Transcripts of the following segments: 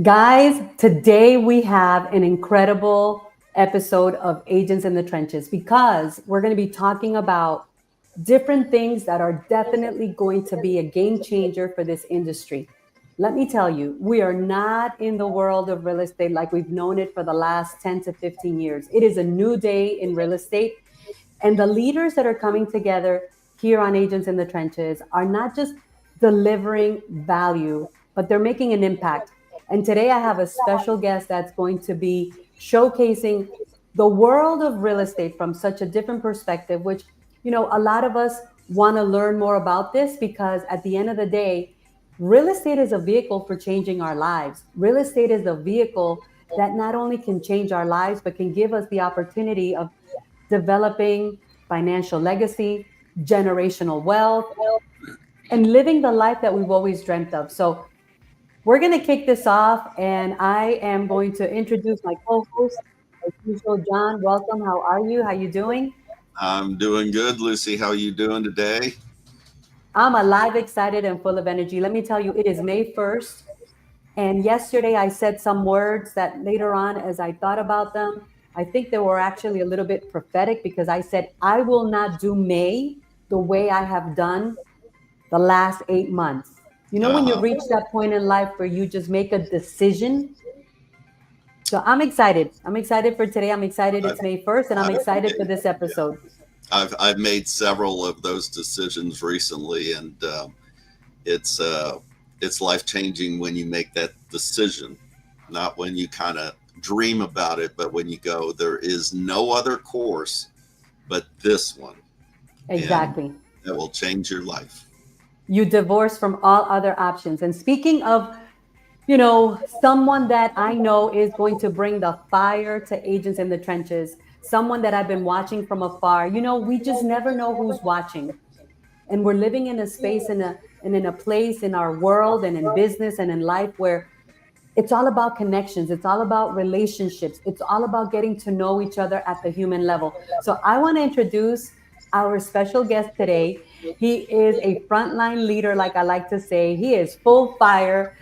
Guys, today we have an incredible episode of Agents in the Trenches because we're going to be talking about different things that are definitely going to be a game changer for this industry. Let me tell you, we are not in the world of real estate like we've known it for the last 10 to 15 years. It is a new day in real estate. And the leaders that are coming together here on Agents in the Trenches are not just delivering value, but they're making an impact. And today I have a special guest that's going to be showcasing the world of real estate from such a different perspective, which, a lot of us want to learn more about this because at the end of the day, real estate is a vehicle for changing our lives. Real estate is a vehicle that not only can change our lives, but can give us the opportunity of developing financial legacy, generational wealth, and living the life that we've always dreamt of. So, we're going to kick this off, and I am going to introduce my co-host, as usual. John, welcome. How are you? How you doing? I'm doing good, Lucy. How you doing today? I'm alive, excited, and full of energy. Let me tell you, it is May 1st. And yesterday I said some words that later on, as I thought about them, I think they were actually a little bit prophetic because I said, I will not do May the way I have done the last 8 months. You know, when you Uh-huh. reach that point in life where you just make a decision. So I'm excited. I'm excited for today. I'm excited I've, it's May 1st, and I'm I've excited for made, this yeah, episode. I've made several of those decisions recently, and it's it's life changing when you make that decision, not when you kind of dream about it, but when you go, there is no other course but this one, and Exactly. that will change your life. You divorce from all other options. And speaking of, someone that I know is going to bring the fire to Agents in the Trenches, someone that I've been watching from afar. We just never know who's watching. And we're living in a space and in a place in our world and in business and in life where it's all about connections. It's all about relationships. It's all about getting to know each other at the human level. So I want to introduce our special guest today. He is a frontline leader, like I like to say. He is full fire.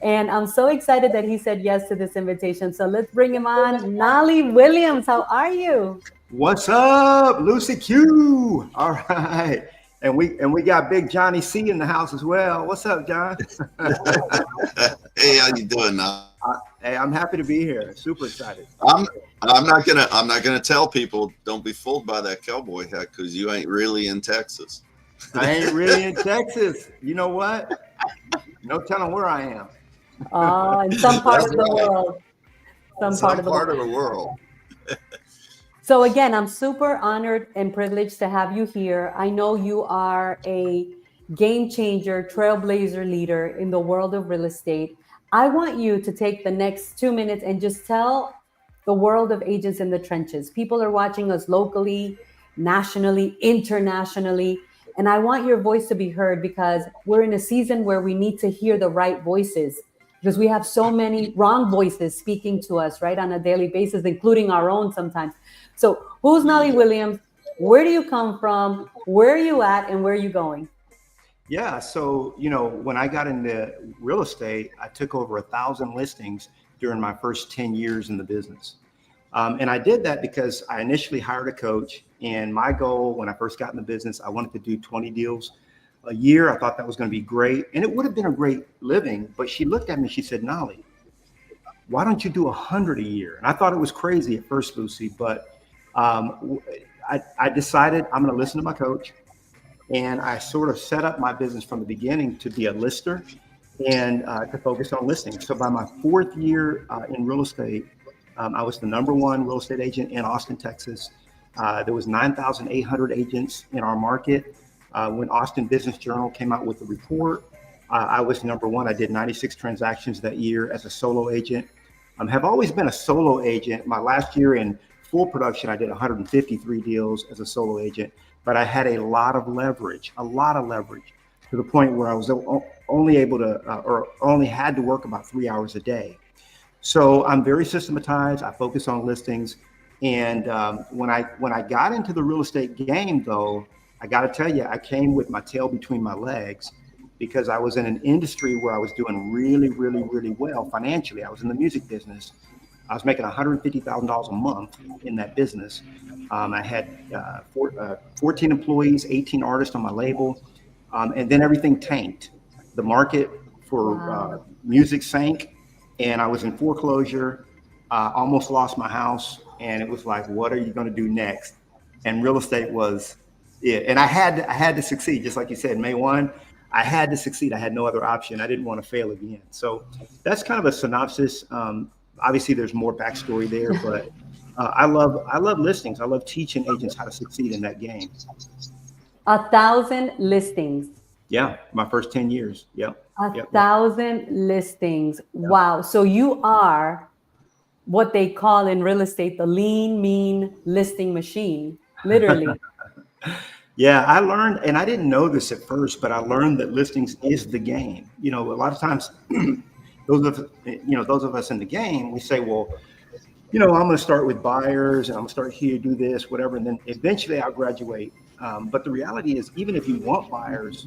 And I'm so excited that he said yes to this invitation. So let's bring him on. Knolly Williams, how are you? What's up, Lucy Q? All right, and we got Big Johnny C in the house as well. What's up, John? Hey, how you doing now? Hey, I'm happy to be here. Super excited. I'm I'm not gonna tell people don't be fooled by that cowboy hat because you ain't really in Texas. I ain't really in Texas. You know what? No telling where I am. In some part That's of the right. world. Some part Some of the world. part of the world. So again, I'm super honored and privileged to have you here. I know you are a game changer, trailblazer leader in the world of real estate. I want you to take the next 2 minutes and just tell the world of Agents in the Trenches. People are watching us locally, nationally, internationally, and I want your voice to be heard because we're in a season where we need to hear the right voices because we have so many wrong voices speaking to us, right, on a daily basis, including our own sometimes. So, who's Knolly Williams? Where do you come from? Where are you at? And where are you going? Yeah. So when I got into real estate, I took over 1,000 listings during my first 10 years in the business. And I did that because I initially hired a coach. And my goal when I first got in the business, I wanted to do 20 deals a year. I thought that was going to be great. And it would have been a great living. But she looked at me, she said, Nolly, why don't you do 100 a year? And I thought it was crazy at first, Lucy. But I decided I'm going to listen to my coach. And I sort of set up my business from the beginning to be a lister and to focus on listings. So by my fourth year in real estate, I was the number one real estate agent in Austin, Texas. There was 9,800 agents in our market. When Austin Business Journal came out with the report, I was number one. I did 96 transactions that year as a solo agent. Have always been a solo agent. My last year in full production, I did 153 deals as a solo agent, but I had a lot of leverage to the point where I was only able to, or only had to work about 3 hours a day. So I'm very systematized. I focus on listings. And when I got into the real estate game, though, I got to tell you, I came with my tail between my legs because I was in an industry where I was doing really, really, really well financially. I was in the music business. I was making $150,000 a month in that business. I had 14 employees, 18 artists on my label, and then everything tanked. The market for music sank, and I was in foreclosure. Almost lost my house, and it was like, what are you going to do next? And real estate was it. And I had to succeed, just like you said, May 1. I had to succeed. I had no other option. I didn't want to fail again. So that's kind of a synopsis. Obviously, there's more backstory there, but I love listings. I love teaching agents how to succeed in that game. 1,000 listings. Yeah, my first 10 years. Yep. 1,000 listings. Yep. Wow. So you are what they call in real estate the lean, mean listing machine, literally. Yeah, I learned, and I didn't know this at first, but I learned that listings is the game. You know, a lot of times, those of us in the game, we say, well, you know, I'm going to start with buyers, and I'm going to start here, do this, whatever, and then eventually I'll graduate. But the reality is, even if you want buyers,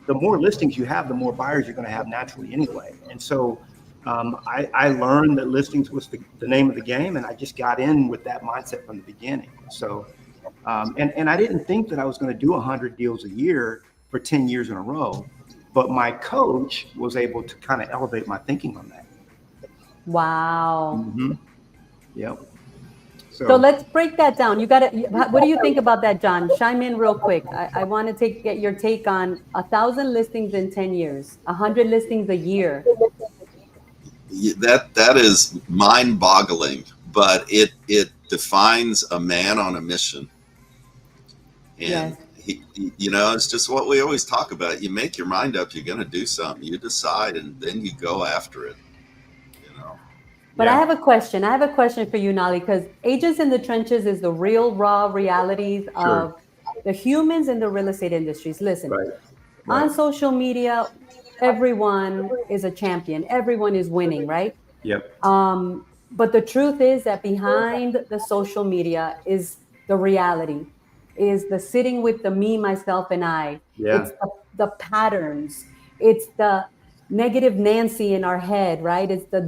the more listings you have, the more buyers you're going to have naturally anyway. And so I learned that listings was the name of the game, and I just got in with that mindset from the beginning. So. And I didn't think that I was going to do 100 deals a year for 10 years in a row, but my coach was able to kind of elevate my thinking on that. Wow. Mm-hmm. Yep. So let's break that down. What do you think about that, John? Chime in real quick. I want to get your take on 1,000 listings in 10 years, 100 listings a year. That is mind-boggling, but it defines a man on a mission. And yes. It's just what we always talk about. You make your mind up, you're going to do something, you decide, and then you go after it. But yeah. I have a question for you, Knolly, because Agents in the Trenches is the real raw realities of the humans in the real estate industries. Listen, on social media, everyone is a champion. Everyone is winning, right? Yep. But the truth is that behind the social media is the reality, is the sitting with the me, myself, and I. Yeah. It's the patterns. It's the negative Nancy in our head, right? It's the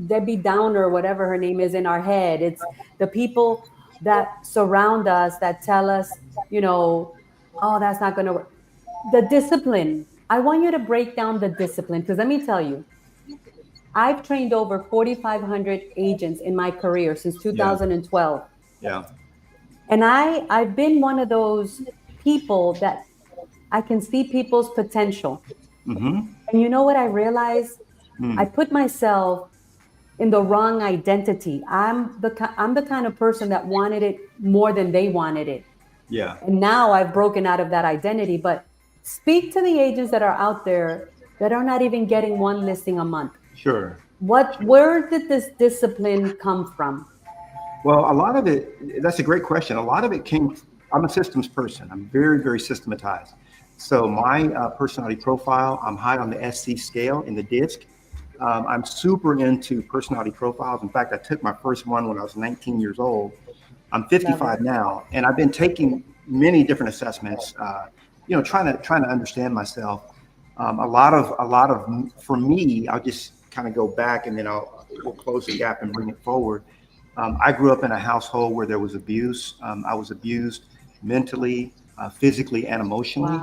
Debbie Downer, whatever her name is, in our head. It's the people that surround us that tell us, oh, that's not going to work. The discipline. I want you to break down the discipline, because let me tell you, I've trained over 4,500 agents in my career since 2012. Yeah. And I've been one of those people that I can see people's potential. Mm-hmm. And you know what I realized? I put myself in the wrong identity. I'm the kind of person that wanted it more than they wanted it. Yeah. And now I've broken out of that identity. But speak to the agents that are out there that are not even getting one listing a month. Sure. Where did this discipline come from? Well, a lot of it, that's a great question. A lot of it I'm a systems person. I'm very, very systematized. So my personality profile, I'm high on the SC scale in the DISC. I'm super into personality profiles. In fact, I took my first one when I was 19 years old. I'm 55 now, and I've been taking many different assessments, trying to understand myself. A lot of, for me, I'll just kind of go back and then we'll close the gap and bring it forward. I grew up in a household where there was abuse. I was abused mentally, physically, and emotionally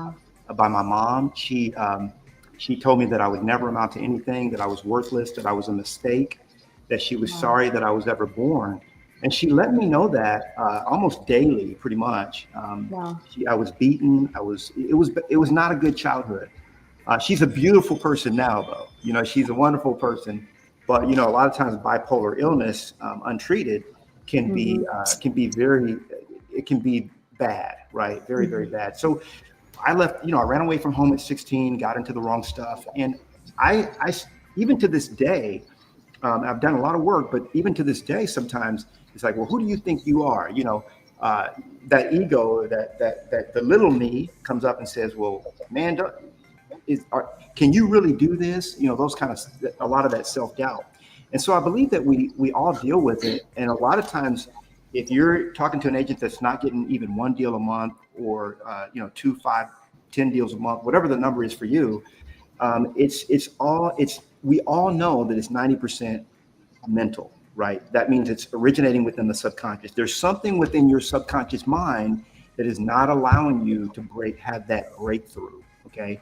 by my mom. She told me that I would never amount to anything, that I was worthless, that I was a mistake, that she was sorry that I was ever born. And she let me know that almost daily, pretty much. I was beaten. It was not a good childhood. She's a beautiful person now, though. She's a wonderful person. But a lot of times bipolar illness, untreated, can be bad, right? Very, very bad. So I left. I ran away from home at 16, got into the wrong stuff, and I even to this day, I've done a lot of work, but even to this day, sometimes it's like, well, who do you think you are? That ego, that the little me comes up and says, well, man, can you really do this? Those kind of, a lot of that self-doubt. And so I believe that we all deal with it. And a lot of times, if you're talking to an agent that's not getting even one deal a month or, 2, 5, 10 deals a month, whatever the number is for you. We all know that it's 90% mental, right? That means it's originating within the subconscious. There's something within your subconscious mind that is not allowing you to have that breakthrough. Okay.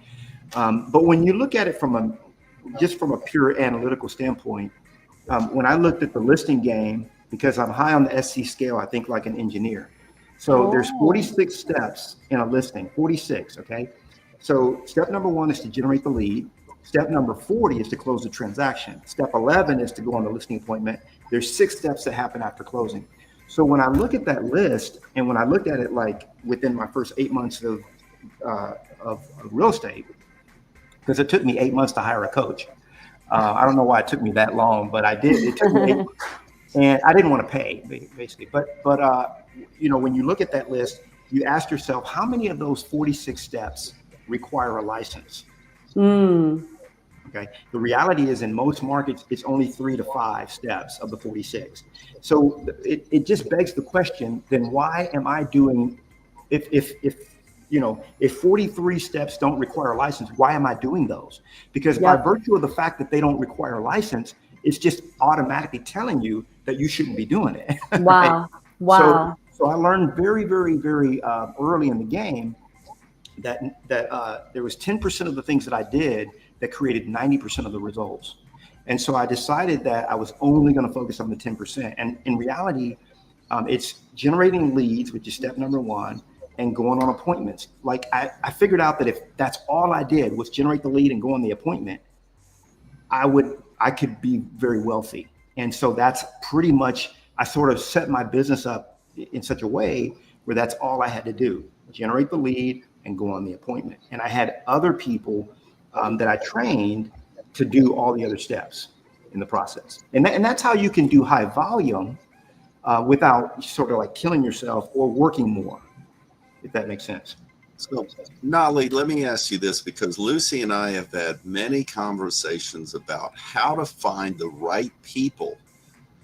But when you look at it from a pure analytical standpoint, when I looked at the listing game, because I'm high on the SC scale, I think like an engineer. So there's 46 steps in a listing, 46. Okay. So step number 1 is to generate the lead. Step number 40 is to close the transaction. Step 11 is to go on the listing appointment. There's 6 steps that happen after closing. So when I look at that list, and when I looked at it like within my first 8 months of real estate, because it took me 8 months to hire a coach. I don't know why it took me that long, but I did. It took me 8 months, and I didn't want to pay basically. But when you look at that list, you ask yourself, how many of those 46 steps require a license? Okay. The reality is in most markets, it's only 3 to 5 steps of the 46. So it just begs the question, then why am I doing, if 43 steps don't require a license, why am I doing those? Because by virtue of the fact that they don't require a license, it's just automatically telling you that you shouldn't be doing it. Wow. Right? Wow. So I learned very, very, very early in the game that there was 10% of the things that I did that created 90% of the results. And so I decided that I was only going to focus on the 10%. And in reality, it's generating leads, which is step number 1, and going on appointments. Like I figured out that if that's all I did was generate the lead and go on the appointment, I could be very wealthy. And so that's pretty much, I sort of set my business up in such a way where that's all I had to do, generate the lead and go on the appointment. And I had other people that I trained to do all the other steps in the process. And that's how you can do high volume without sort of like killing yourself or working more, if that makes sense. So, Knolly, let me ask you this, because Lucy and I have had many conversations about how to find the right people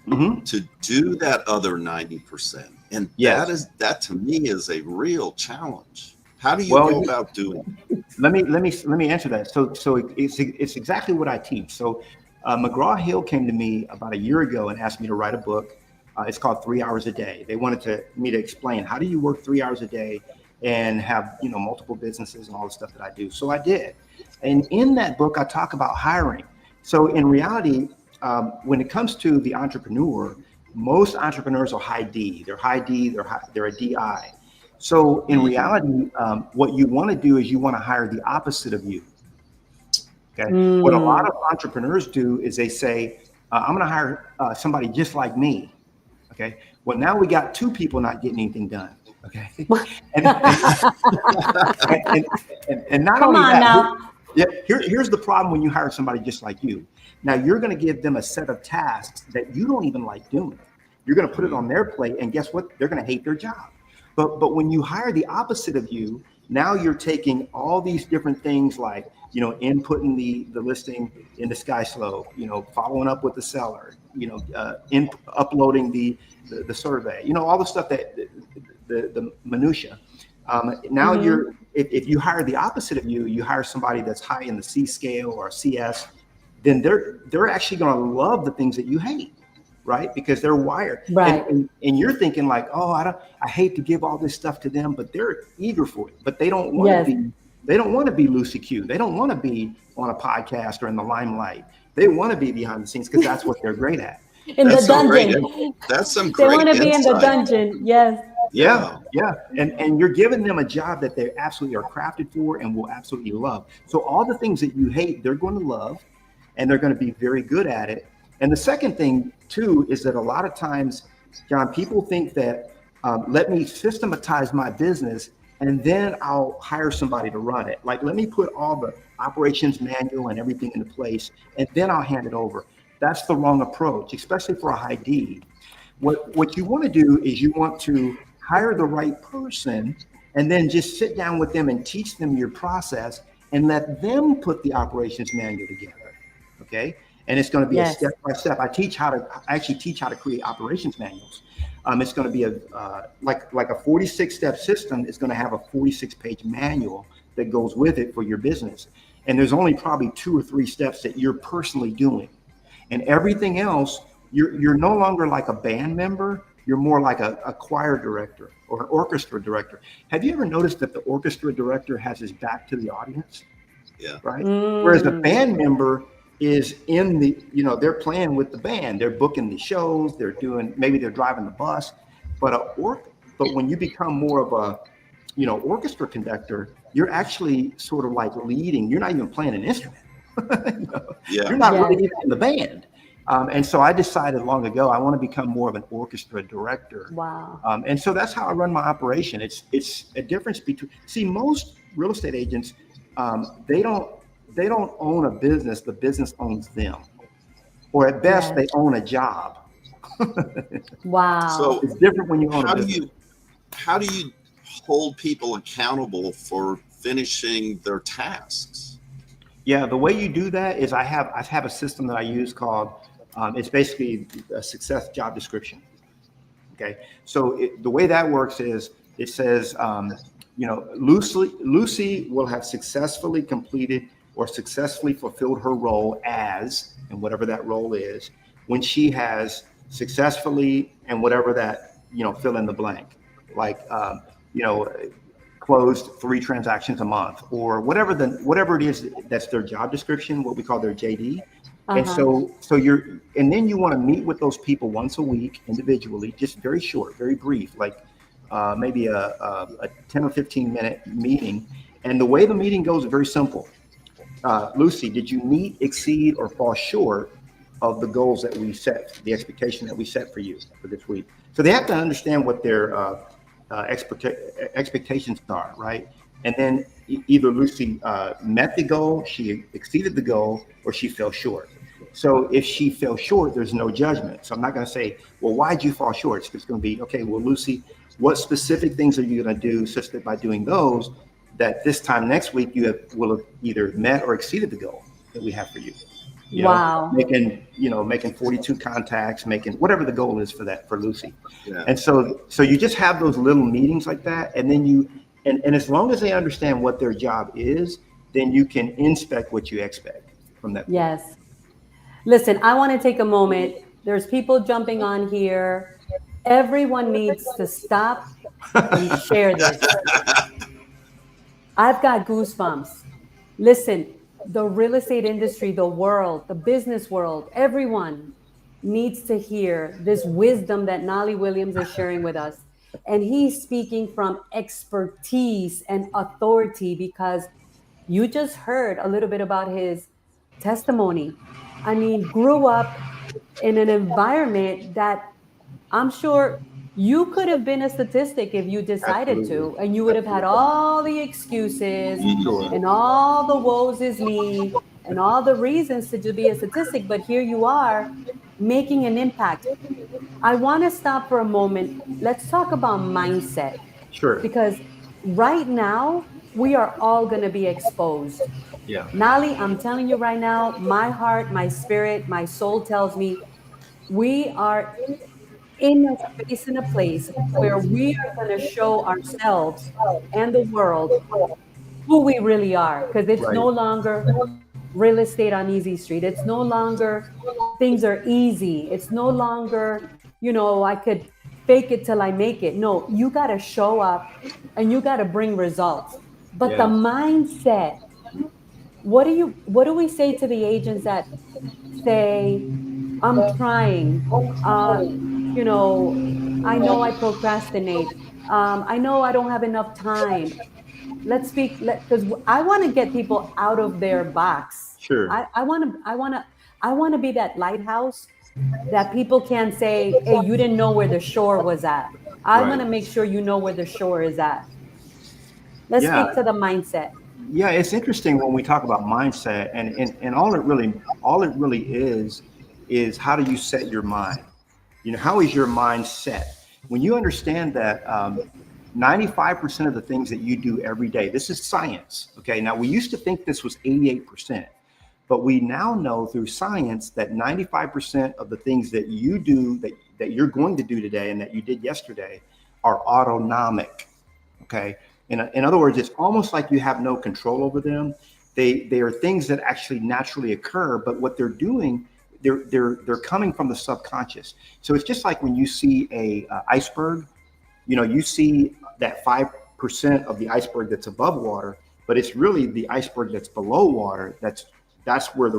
to do that other 90%. And that to me is a real challenge. How do you go about doing it? Let me answer that. So it's exactly what I teach. So McGraw-Hill came to me about a year ago and asked me to write a book. It's called 3 Hours a Day. They wanted me to explain, how do you work 3 hours a day and have multiple businesses and all the stuff that I do. So I did. And in that book, I talk about hiring. So in reality, when it comes to the entrepreneur, most entrepreneurs are high D. They're high D. They're a DI. So in reality, what you want to do is you want to hire the opposite of you. Okay. What a lot of entrepreneurs do is they say, I'm going to hire somebody just like me. Okay. Well, now we got 2 people not getting anything done. Okay. And not only that, here's the problem when you hire somebody just like you. Now you're going to give them a set of tasks that you don't even like doing. You're going to put it on their plate, and guess what? They're going to hate their job. But when you hire the opposite of you, now you're taking all these different things like, inputting the listing in the SkySlope, following up with the seller, uploading the survey, all the stuff that the minutia. Now if you hire the opposite of you, you hire somebody that's high in the C scale or CS, then they're actually going to love the things that you hate. Right? Because they're wired. Right. And you're thinking like, I hate to give all this stuff to them, but they're eager for it. But they don't want to be Lucy Q. They don't want to be on a podcast or in the limelight. They want to be behind the scenes because that's what they're great at. In the dungeon. That's some great They want to be in the insight. dungeon. Yes. Yeah. And you're giving them a job that they absolutely are crafted for and will absolutely love. So all the things that you hate, they're going to love, and they're going to be very good at it. And the second thing too is that a lot of times, John, people think that let me systematize my business and then I'll hire somebody to run it. Like, let me put all the operations manual and everything into place, and then I'll hand it over. That's the wrong approach, especially for a high D. What you want to do is you want to hire the right person and then just sit down with them and teach them your process and let them put the operations manual together. Okay. And it's going to be a step by step. I actually teach how to create operations manuals. It's going to be like a 46-step system is going to have a 46-page manual that goes with it for your business. And there's only probably 2 or 3 steps that you're personally doing. And everything else, you're no longer like a band member. You're more like a choir director or an orchestra director. Have you ever noticed that the orchestra director has his back to the audience? Yeah. Right. Whereas the band member is in the, they're playing with the band. They're booking the shows. Maybe they're driving the bus. But when you become more of a, orchestra conductor, you're actually sort of like leading. You're not even playing an instrument. Yeah. You're not really even in the band. And so I decided long ago, I want to become more of an orchestra director. Wow. And so that's how I run my operation. It's a difference between, most real estate agents, they don't own a business. The business owns them, or at best they own a job. Wow. So it's different when you own a business. How do you hold people accountable for finishing their tasks? Yeah, the way you do that is I have a system that I use called, it's basically a success job description. Okay, so the way that works is it says, Lucy will have successfully completed or successfully fulfilled her role as, and whatever that role is, when she has successfully, and whatever that, fill in the blank, like, closed 3 transactions a month, or whatever it is that's their job description, what we call their JD. And so then you want to meet with those people once a week individually, just very short, very brief, like maybe a 10 or 15 minute meeting. And the way the meeting goes is very simple. Lucy, did you meet, exceed, or fall short of the goals that we set, the expectation that we set for you for this week? So they have to understand what their expectations are, right? And then either Lucy met the goal, she exceeded the goal, or she fell short. So if she fell short, there's no judgment. So I'm not going to say, well, why'd you fall short? It's going to be, okay, well, Lucy, what specific things are you going to do such that by doing those, that this time next week will have either met or exceeded the goal that we have for you. Wow. Making 42 contacts, making whatever the goal is for Lucy. Yeah. And so you just have those little meetings like that. And then and as long as they understand what their job is, then you can inspect what you expect from that point. Yes. Listen, I want to take a moment. There's people jumping on here. Everyone needs to stop and share this. I've got goosebumps. Listen, the real estate industry, the world, the business world, everyone needs to hear this wisdom that Knolly Williams is sharing with us. And he's speaking from expertise and authority, because you just heard a little bit about his testimony. I mean, grew up in an environment that I'm sure you could have been a statistic if you decided to, and you would have had all the excuses and all the woes is me and all the reasons to be a statistic. But here you are making an impact. I want to stop for a moment. Let's talk about mindset. Sure. Because right now, we are all going to be exposed. Yeah. Knolly, I'm telling you right now, my heart, my spirit, my soul tells me we are in a space and a place where we are going to show ourselves and the world who we really are. Because it's no longer real estate on easy street. It's no longer things are easy. It's no longer, I could fake it till I make it. No, you got to show up and you got to bring results. But the mindset, what do we say to the agents that say, I'm trying, I know I procrastinate. I know I don't have enough time. Let's speak, because I want to get people out of their box. Sure. I want to be that lighthouse that people can say, hey, you didn't know where the shore was at. I want to make sure you know where the shore is at. Let's speak to the mindset. Yeah, it's interesting when we talk about mindset, and all it really is how do you set your mind? How is your mind set? When you understand that 95% of the things that you do every day, this is science. Okay, now we used to think this was 88%, But we now know through science that 95% of the things that you do, that you're going to do today and that you did yesterday, are autonomic. Okay. In other words, it's almost like you have no control over them. They are things that actually naturally occur, but what they're doing, they're coming from the subconscious. So it's just like when you see a iceberg, you see that 5% of the iceberg that's above water, but it's really the iceberg that's below water. That's where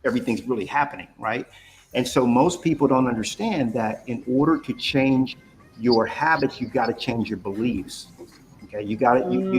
everything's really happening, right? And so most people don't understand that in order to change your habits, you've got to change your beliefs. Okay, you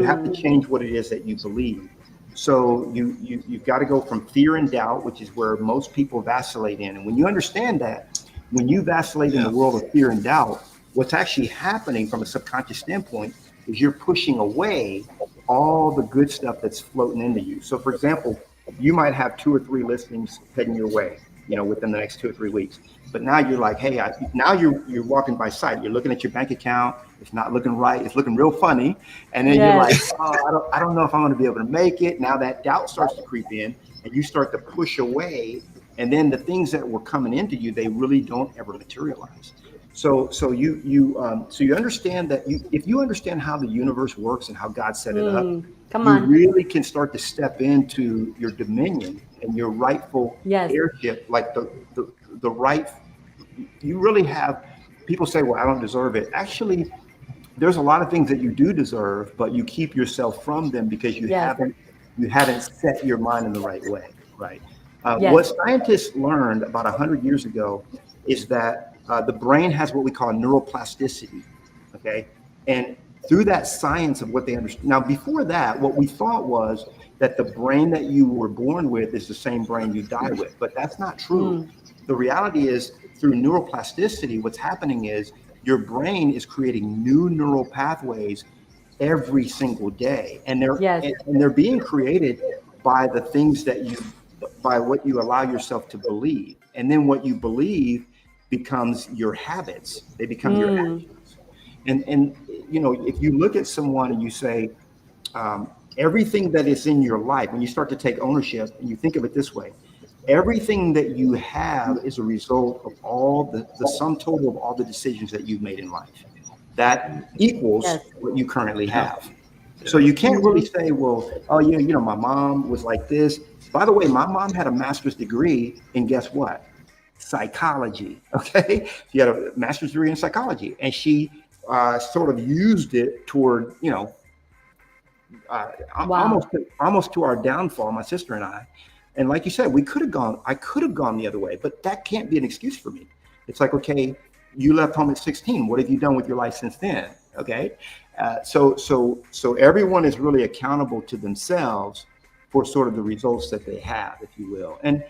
have to change what it is that you believe. So you've got to go from fear and doubt, which is where most people vacillate in. And when you understand that, when you vacillate in the world of fear and doubt, what's actually happening from a subconscious standpoint is you're pushing away all the good stuff that's floating into you. So for example, you might have 2 or 3 listings heading your way, within the next 2 or 3 weeks. But now you're like, hey, now you're walking by sight. You're looking at your bank account. It's not looking right. It's looking real funny. And then you're like, oh, I don't know if I'm going to be able to make it. Now that doubt starts to creep in and you start to push away. And then the things that were coming into you, they really don't ever materialize. So you understand that if you understand how the universe works and how God set it up, you really can start to step into your dominion and your rightful heirship, like the right. You really have. People say, "Well, I don't deserve it." Actually, there's a lot of things that you do deserve, but you keep yourself from them because you haven't set your mind in the right way, right? What scientists learned about 100 years ago is that the brain has what we call neuroplasticity, okay? And through that science of what they understand. Now, before that, what we thought was that the brain that you were born with is the same brain you die with, but that's not true. The reality is through neuroplasticity, what's happening is your brain is creating new neural pathways every single day. And they're being created by the things by what you allow yourself to believe. And then what you believe becomes your habits. They become your actions. And if you look at someone and you say, everything that is in your life, when you start to take ownership and you think of it this way, everything that you have is a result of all the sum total of all the decisions that you've made in life. That equals what you currently have. So you can't really say, well, oh yeah, my mom was like this. By the way, my mom had a master's degree in guess what? Psychology. Okay. She had a master's degree in psychology and she sort of used it toward, almost to our downfall, my sister and I. And like you said, I could have gone the other way, but that can't be an excuse for me. It's like, okay, you left home at 16. What have you done with your life since then? Okay. So everyone is really accountable to themselves for sort of the results that they have, if you will. And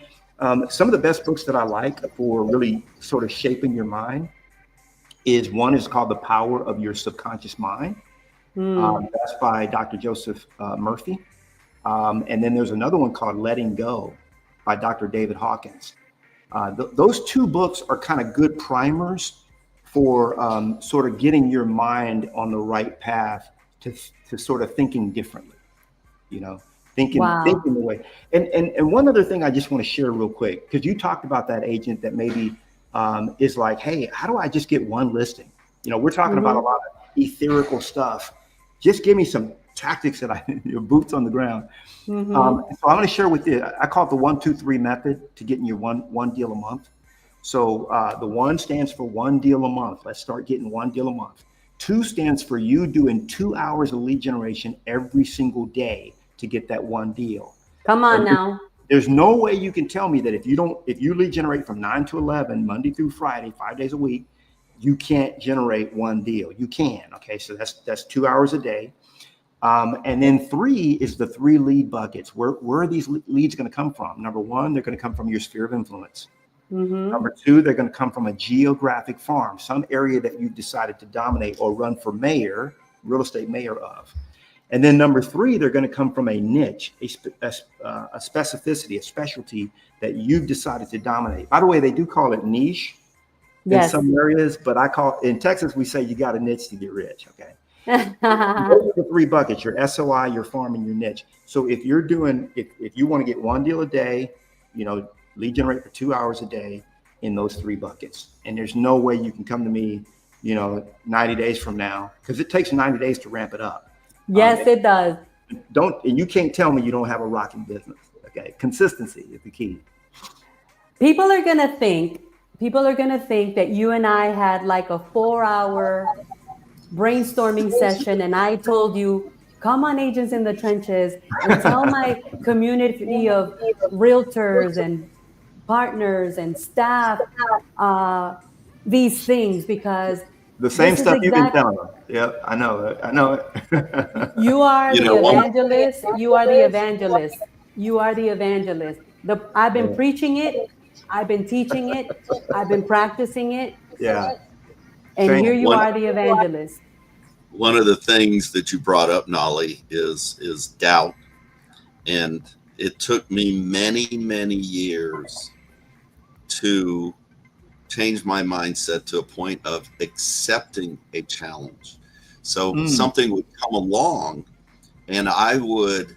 some of the best books that I like for really sort of shaping your mind one is called The Power of Your Subconscious Mind. That's by Dr. Joseph Murphy. And then there's another one called Letting Go by Dr. David Hawkins. Those 2 books are kind of good primers for sort of getting your mind on the right path to sort of thinking differently, thinking the way. And one other thing I just want to share real quick, because you talked about that agent that maybe is like, hey, how do I just get one listing? We're talking about a lot of etherical stuff. Just give me some tactics your boots on the ground. So I'm going to share with you, I call it the 1, 2, 3 method to getting your one deal a month. So the 1 stands for 1 deal a month. Let's start getting 1 deal a month. 2 stands for you doing 2 hours of lead generation every single day to get that 1 deal. Come on now. There's no way you can tell me that if you lead generate from 9 to 11, Monday through Friday, 5 days a week, you can't generate 1 deal. You can. Okay. So that's 2 hours a day. And then 3 is the 3 lead buckets. Where are these leads going to come from? Number 1, they're going to come from your sphere of influence. Number 2, they're going to come from a geographic farm, some area that you've decided to dominate or run for real estate mayor of. And then number 3, they're going to come from a niche, a specificity, a specialty that you've decided to dominate. By the way, they do call it niche in some areas, but in Texas, we say you got a niche to get rich. Okay. Those are the three buckets: your SOI, your farm, and your niche. So if you're doing, if you want to get one deal a day, lead generate for 2 hours a day in those three buckets, and there's no way you can come to me, 90 days from now, because it takes 90 days to ramp it up. Yes, it does. And you can't tell me you don't have a rocking business. Okay, consistency is the key. People are gonna think that you and I had like a 4-hour brainstorming session, and I told you, come on Agents in the Trenches and tell my community of realtors and partners and staff these things, because the same stuff you've been telling them. Yeah, I know it. You are the evangelist. You are the evangelist. You are the evangelist. I've been preaching it. I've been teaching it. I've been practicing it. Yeah. And here you are, the evangelist. One of the things that you brought up, Knolly, is doubt. And it took me many, many years to change my mindset to a point of accepting a challenge. So something would come along and I would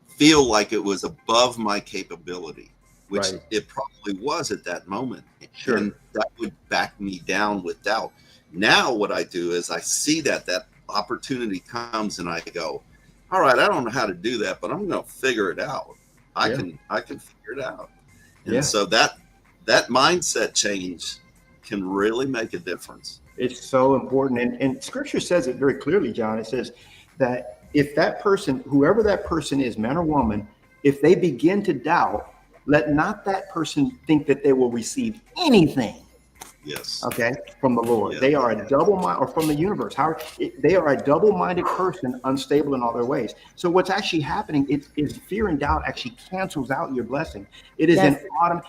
feel like it was above my capability, which it probably was at that moment. Sure. And that would back me down with doubt. Now what I do is I see that opportunity comes and I go, all right, I don't know how to do that, but I'm going to figure it out. I can figure it out. And so that mindset change can really make a difference. It's so important. And scripture says it very clearly, John. It says that if that person, whoever that person is, man or woman, if they begin to doubt, let not that person think that they will receive anything. Yes. Okay. From the Lord. Yeah. They are a double-minded, or from the universe. They are a double-minded person, unstable in all their ways. So what's actually happening is fear and doubt actually cancels out your blessing. It is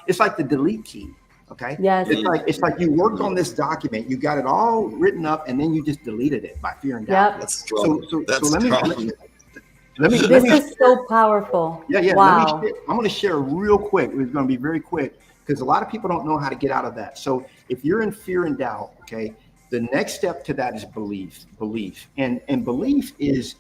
it's like the delete key. Okay. Yes. It's like you worked on this document, you got it all written up, and then you just deleted it by fear and doubt. Yep. That's strong. This is so powerful. Yeah. Wow. I'm going to share real quick. It's going to be very quick because a lot of people don't know how to get out of that. So if you're in fear and doubt, okay, the next step to that is belief. And belief is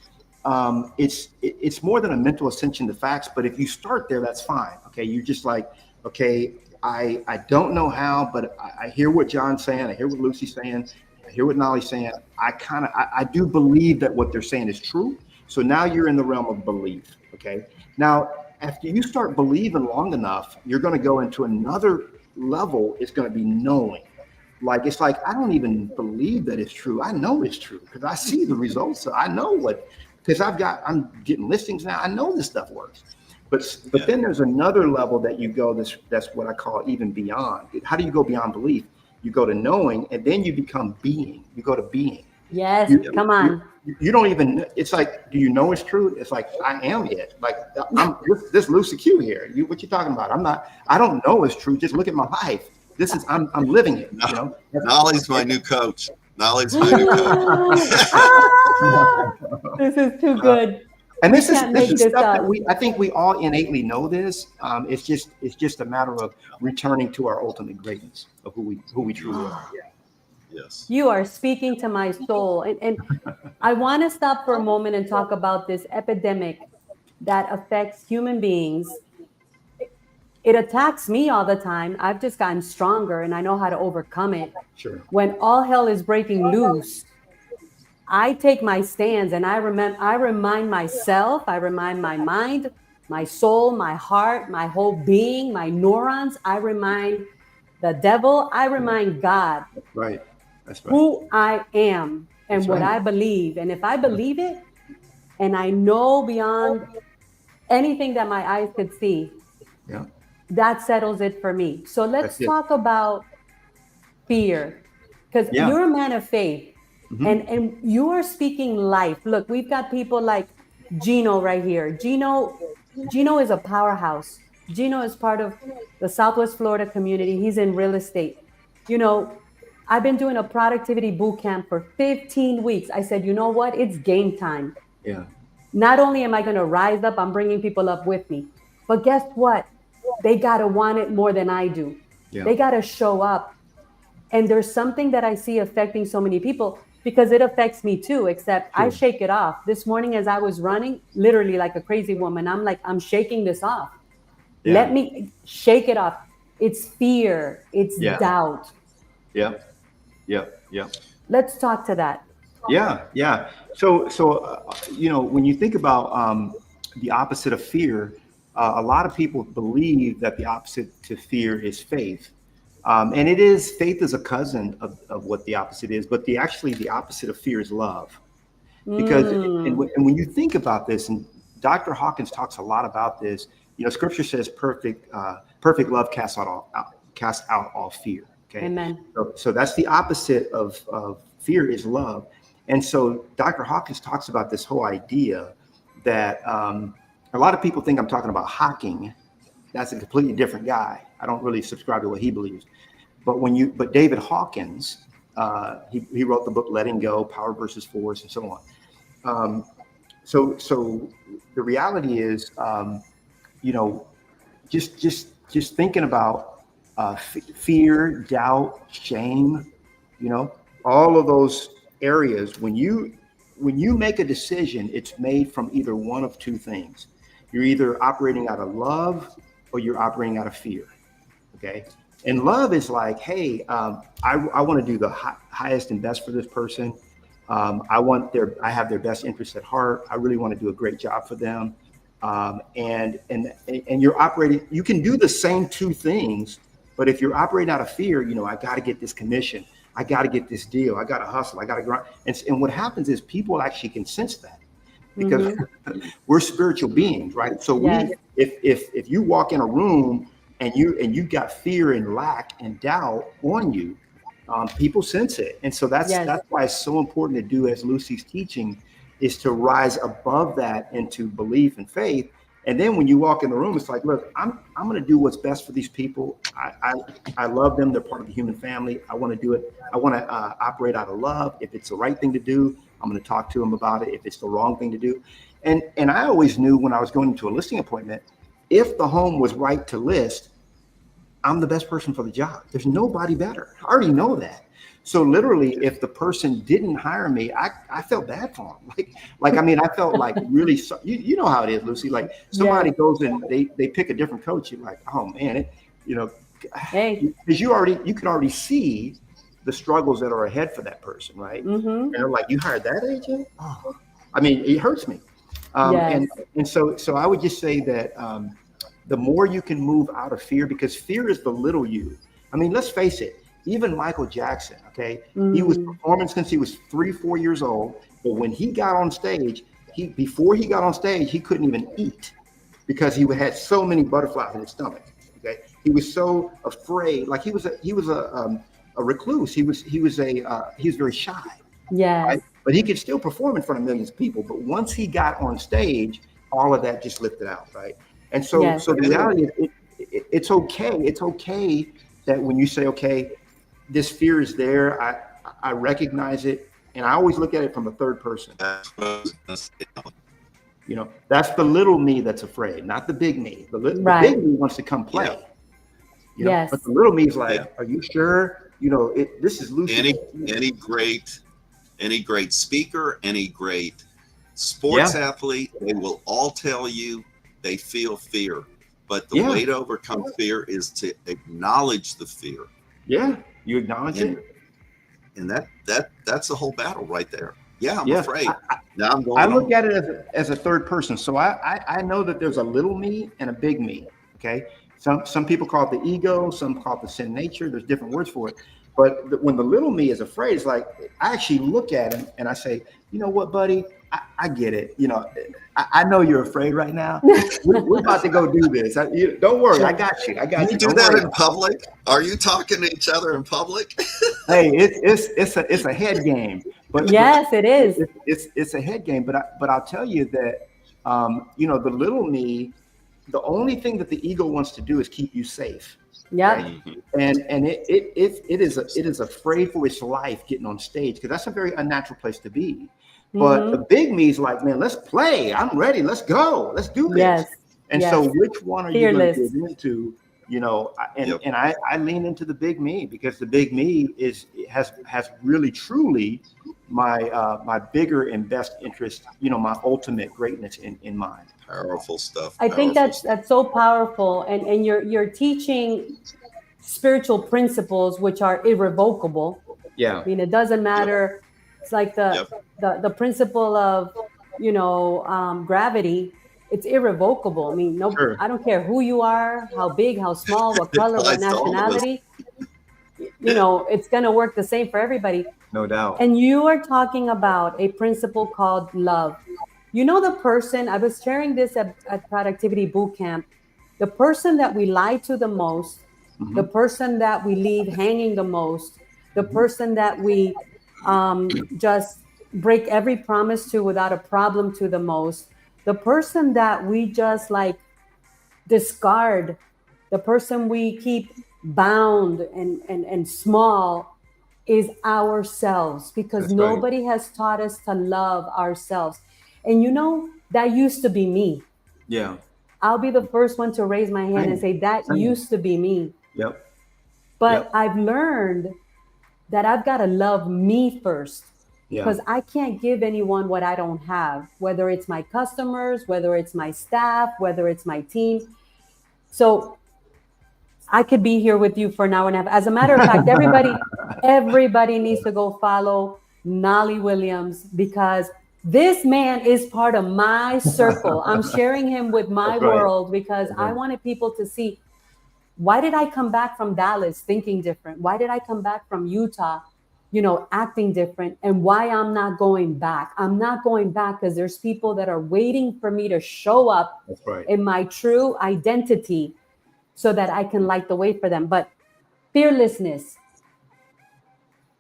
it's more than a mental ascension to facts. But if you start there, that's fine. Okay, you're just like, okay, I don't know how, but I hear what John's saying. I hear what Lucy's saying. I hear what Knolly's saying. I do believe that what they're saying is true. So now you're in the realm of belief. Okay. Now, after you start believing long enough, you're going to go into another level. It's going to be knowing. Like, it's like, I don't even believe that it's true. I know it's true because I see the results. So I know because I'm getting listings now. I know this stuff works. But then there's another level that you go, that's what I call even beyond. How do you go beyond belief? You go to knowing, and then you become being. You go to being. Yes, come on. You don't even, it's like, do you know it's true? It's like, I am it. Like, I'm this Lucy Q here. What you talking about? I don't know it's true. Just look at my life. I'm living it. Knolly's my new coach. Knolly's my new coach. This is too good. And this is stuff that I think we all innately know this. It's just a matter of returning to our ultimate greatness of who we truly are. Yeah. Yes. You are speaking to my soul. And I want to stop for a moment and talk about this epidemic that affects human beings. It attacks me all the time. I've just gotten stronger and I know how to overcome it. Sure. When all hell is breaking loose, I take my stands and I remind myself, I remind my mind, my soul, my heart, my whole being, my neurons. I remind the devil, I remind God. Right. That's right. Who I am and what I believe. And if I believe it and I know beyond anything that my eyes could see, that settles it for me. So let's talk about fear, because you're a man of faith. And you are speaking life. Look, we've got people like Gino right here. Gino is a powerhouse. Gino is part of the Southwest Florida community. He's in real estate. I've been doing a productivity boot camp for 15 weeks. I said, you know what? It's game time. Yeah. Not only am I going to rise up, I'm bringing people up with me. But guess what? They got to want it more than I do. Yeah. They got to show up. And there's something that I see affecting so many people. because it affects me too, except I Sure. shake it off. This morning as I was running, literally like a crazy woman, I'm like, I'm shaking this off. Yeah. Let me shake it off. It's fear, it's Yeah. doubt. Yeah. Yeah. Yeah. Let's talk to that. Yeah. Yeah. So when you think about the opposite of fear, a lot of people believe that the opposite to fear is faith. And it is, faith is a cousin of what the opposite is, but actually the opposite of fear is love. Because and when you think about this, and Dr. Hawkins talks a lot about this, Scripture says perfect love casts out all fear. Okay. Amen. So that's the opposite of fear is love. And so Dr. Hawkins talks about this whole idea that a lot of people think I'm talking about Hawking. That's a completely different guy. I don't really subscribe to what he believes. But David Hawkins, he wrote the book Letting Go, Power versus Force, and so on. So the reality is, just thinking about fear, doubt, shame, all of those areas. When you make a decision, it's made from either one of two things. You're either operating out of love or you're operating out of fear. Okay. And love is like, hey, I want to do the highest and best for this person. I have their best interests at heart. I really want to do a great job for them. And you're operating, you can do the same two things, but if you're operating out of fear, I got to get this commission. I got to get this deal. I got to hustle. I got to grind. And what happens is people actually can sense that because we're spiritual beings, right? So if you walk in a room and you got fear and lack and doubt on you, people sense it. And so that's why it's so important to do as Lucy's teaching, is to rise above that into belief and faith. And then when you walk in the room, it's like, look, I'm going to do what's best for these people. I love them. They're part of the human family. I want to do it. I want to operate out of love. If it's the right thing to do, I'm going to talk to them about it. If it's the wrong thing to do. And I always knew when I was going into a listing appointment, if the home was right to list, I'm the best person for the job. There's nobody better. I already know that. So literally, if the person didn't hire me, I felt bad for them. I felt like really, you know how it is, Lucy. Like somebody goes and they pick a different coach. You're like, oh man, hey, because you can already see the struggles that are ahead for that person, right? And they're like, you hired that agent? Oh, it hurts me. And so I would just say that the more you can move out of fear, because fear is the little you. Let's face it. Even Michael Jackson, okay, he was performing since he was 3-4 years old. But when he got on stage, before he got on stage, he couldn't even eat because he had so many butterflies in his stomach. Okay, he was so afraid. Like he was a recluse. He was very shy. Yes. Right? But he could still perform in front of millions of people. But once he got on stage, all of that just lifted out, right? And so the reality is, it's okay. It's okay that when you say, okay, this fear is there, I recognize it, and I always look at it from a third person. That's the little me that's afraid, not the big me. The big me wants to come play. But the little me is like, are you sure? This is Lucy. Any great speaker, any great sports athlete, they will all tell you they feel fear. But the way to overcome fear is to acknowledge the fear. Yeah, you acknowledge it. And that's the whole battle right there. Yeah, I'm afraid. I look at it as a third person. So I know that there's a little me and a big me. Okay. Some people call it the ego, some call it the sin nature. There's different words for it. But when the little me is afraid, it's like I actually look at him and I say, you know what, buddy? I get it. I know you're afraid right now. We're about to go do this. Don't worry. I got you. You do that in public? Are you talking to each other in public? Hey, it's a head game. But yes, it is. It's a head game. But I'll tell you that the little me, the only thing that the ego wants to do is keep you safe. Yeah. Right? And it is afraid for its life getting on stage, because that's a very unnatural place to be. But the big me is like, man, let's play. I'm ready. Let's go. Let's do this. Yes. And so which one are you going to get into? And I lean into the big me, because the big me has really truly my bigger and best interest, my ultimate greatness in mind. Powerful stuff. I think Powerful that's so powerful, and you're teaching spiritual principles which are irrevocable. Yeah. I mean, it doesn't matter. It's like Yep. the principle of gravity. It's irrevocable. I mean, no, Sure. I don't care who you are, how big, how small, what color, what applies to all of us. nationality. It's going to work the same for everybody. No doubt. And you are talking about a principle called love. The person, I was sharing this at Productivity Boot Camp, the person that we lie to the most, the person that we leave hanging the most, the person that we just break every promise to without a problem to the most, the person that we just like discard, the person we keep bound and small is ourselves, because That's right. nobody has taught us to love ourselves. And that used to be me. Yeah. I'll be the first one to raise my hand and say that Same. used to be me. Yep. But Yep. I've learned that I've got to love me first, Yeah. because I can't give anyone what I don't have, whether it's my customers, whether it's my staff, whether it's my team. So I could be here with you for an hour and a half. As a matter of fact, everybody needs to go follow Knolly Williams, because this man is part of my circle. I'm sharing him with my That's right. world, because That's I right. wanted people to see, why did I come back from Dallas thinking different? Why did I come back from Utah, acting different? And why I'm not going back? I'm not going back because there's people that are waiting for me to show up That's right. in my true identity so that I can light the way for them. But fearlessness,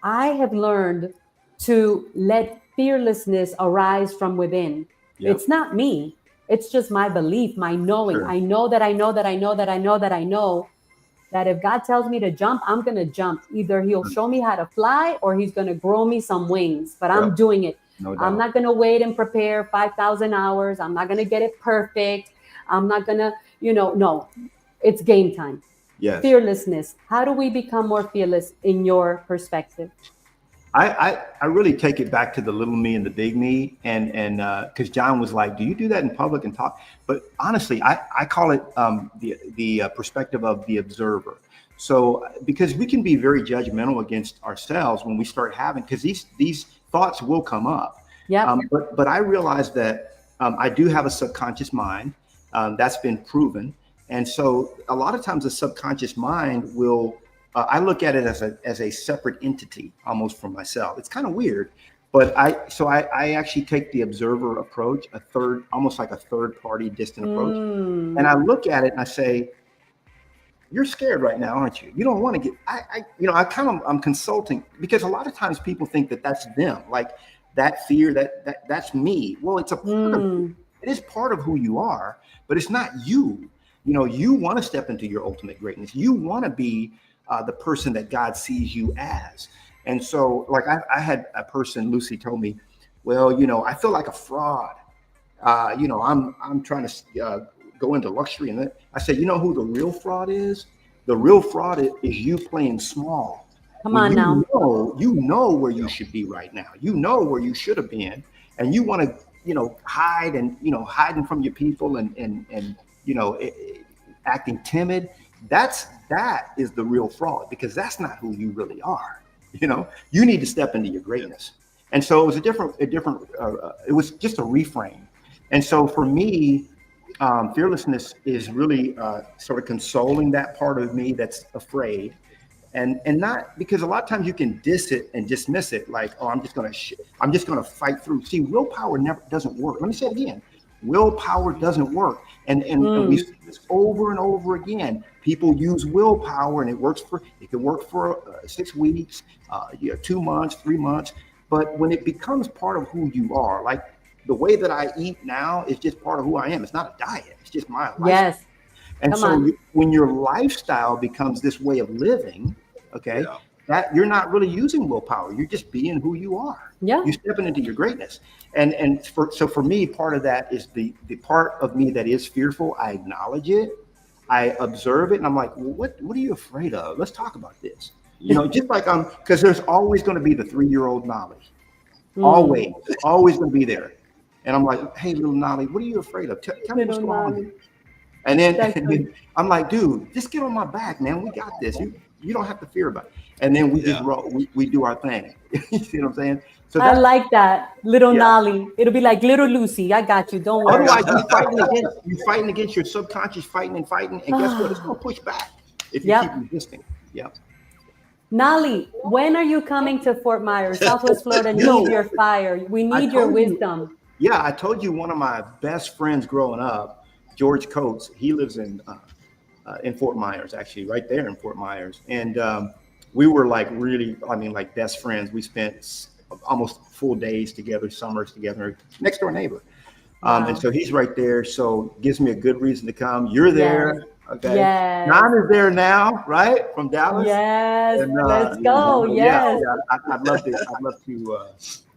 I have learned to let fearlessness arise from within. Yep. It's not me. It's just my belief, my knowing. Sure. I know that if God tells me to jump, I'm going to jump. Either he'll show me how to fly or he's going to grow me some wings, but I'm Yep. doing it. No doubt. I'm not going to wait and prepare 5,000 hours. I'm not going to get it perfect. I'm not going to, no, it's game time. Yes. Fearlessness. How do we become more fearless in your perspective? I really take it back to the little me and the big me, and because John was like, "Do you do that in public and talk?" But honestly, I call it the perspective of the observer. So because we can be very judgmental against ourselves when we start having, because these thoughts will come up. Yeah. But I realize that I do have a subconscious mind. That's been proven, and so a lot of times the subconscious mind will. I look at it as a separate entity, almost from myself. It's kind of weird, but I actually take the observer approach, almost like a third party distant approach. And I look at it and I say, you're scared right now, aren't you? You don't want to get, I'm consulting, because a lot of times people think that that's them, like that fear, that's me. Well, it's a part of, it is part of who you are, but it's not you. You want to step into your ultimate greatness. You want to be the person that God sees you as. And so, like, I had a person, Lucy, told me, well, I feel like a fraud. I'm trying to go into luxury. And I said, who the real fraud is? The real fraud is you playing small. Come on now. You know where you should be right now. You know where you should have been. And you want to, hide and, hiding from your people and acting timid. That is the real fraud, because that's not who you really are. You need to step into your greatness. And so it was it was just a reframe. And so for me, fearlessness is really sort of consoling that part of me that's afraid, and not, because a lot of times you can diss it and dismiss it, like, oh, I'm just gonna fight through. See, willpower doesn't work. Let me say it again. Willpower doesn't work. And we see this over and over again. People use willpower, and it can work for 6 weeks, 2 months, 3 months. But when it becomes part of who you are, like the way that I eat now is just part of who I am. It's not a diet. It's just my lifestyle. Yes. And when your lifestyle becomes this way of living, okay, that you're not really using willpower. You're just being who you are. Yeah. You're stepping into your greatness. So for me, part of that is the part of me that is fearful. I acknowledge it. I observe it, and I'm like, well, what are you afraid of? Let's talk about this. Just like because there's always going to be the 3-year-old Knolly. always going to be there. And I'm like, hey, little Knolly, what are you afraid of? Tell me what's going on. And then I'm like, dude, just get on my back, man. We got this. You don't have to fear about it. And then we just roll. We do our thing. You see what I'm saying? So I like that, little Knolly. It'll be like little Lucy. I got you. Don't worry. Otherwise, you're fighting against your subconscious, fighting, and guess what? It's gonna push back if you keep resisting. Yep. Knolly, when are you coming to Fort Myers, Southwest Florida? Need your fire. We need your wisdom. I told you one of my best friends growing up, George Coates. He lives in Fort Myers, actually, right there in Fort Myers, and we were like really, like best friends. We spent almost full days together, summers together, next door neighbor. And so he's right there. So gives me a good reason to come. You're there. Yes. Okay. Yes. John is there now, right? From Dallas. Yes. And, let's go. Yes.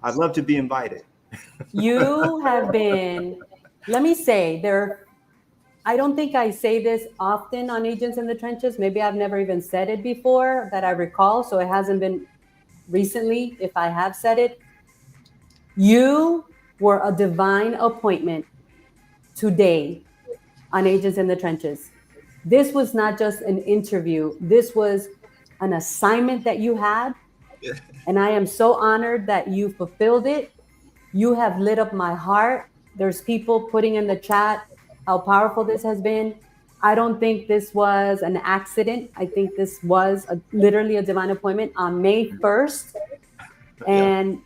I'd love to be invited. You have been, let me say, I don't think I say this often on Agents in the Trenches. Maybe I've never even said it before that I recall. So it hasn't been recently, if I have said it. You were a divine appointment today on Agents in the Trenches. This was not just an interview. This was an assignment that you had. And I am so honored that you fulfilled it. You have lit up my heart. There's people putting in the chat how powerful this has been. I don't think this was an accident. I think this was literally a divine appointment on May 1st. And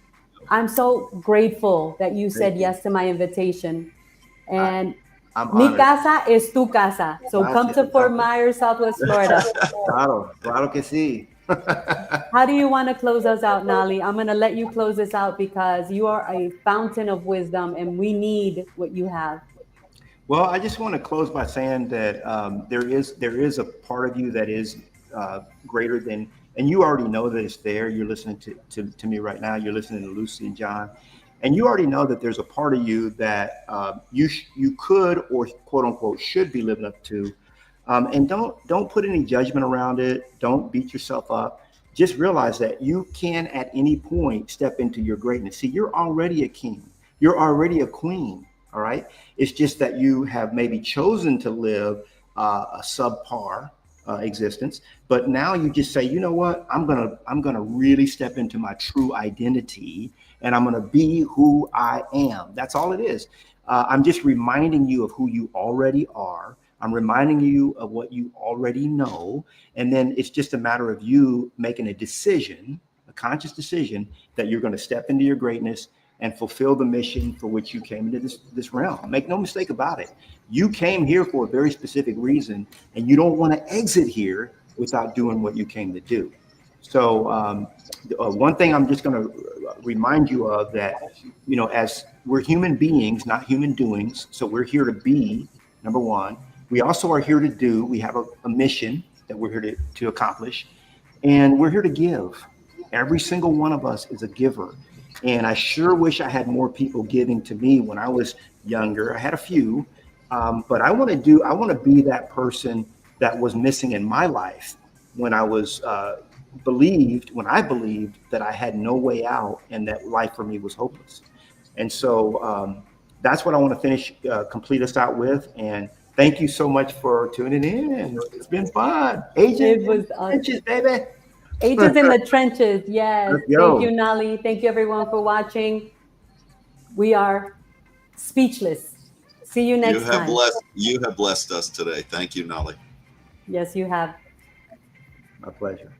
I'm so grateful that you said yes to my invitation. And mi casa es tu casa. So come to Fort Myers, Southwest Florida. Claro que sí. How do you want to close us out, Knolly? I'm going to let you close this out because you are a fountain of wisdom and we need what you have. Well, I just want to close by saying that there is a part of you that is greater than, and you already know that it's there. You're listening to me right now. You're listening to Lucy and John, and you already know that there's a part of you that you could, or quote unquote should be living up to. And don't put any judgment around it. Don't beat yourself up. Just realize that you can at any point step into your greatness. See, you're already a king. You're already a queen. All right. It's just that you have maybe chosen to live a subpar existence, but now you just say, you know what, I'm gonna really step into my true identity, and I'm gonna be who I am. That's all it is. I'm just reminding you of who you already are. I'm reminding you of what you already know, and then it's just a matter of you making a decision, a conscious decision, that you're going to step into your greatness and fulfill the mission for which you came into this realm. Make no mistake about it. You came here for a very specific reason, and you don't want to exit here without doing what you came to do. So one thing I'm just going to remind you of, that, as we're human beings, not human doings. So we're here to be, number one. We also are here to do. We have a mission that we're here to accomplish, and we're here to give. Every single one of us is a giver. And I sure wish I had more people giving to me when I was younger. I had a few, but I want to be that person that was missing in my life when I was believed that I had no way out and that life for me was hopeless. And so that's what I want to complete us out with. And thank you so much for tuning in. It's been fun. Agents in the Trenches, baby. Agents in the Trenches, yes. Thank you, Knolly. Thank you, everyone, for watching. We are speechless. See you next time. You have blessed us today. Thank you, Knolly. Yes, you have. My pleasure.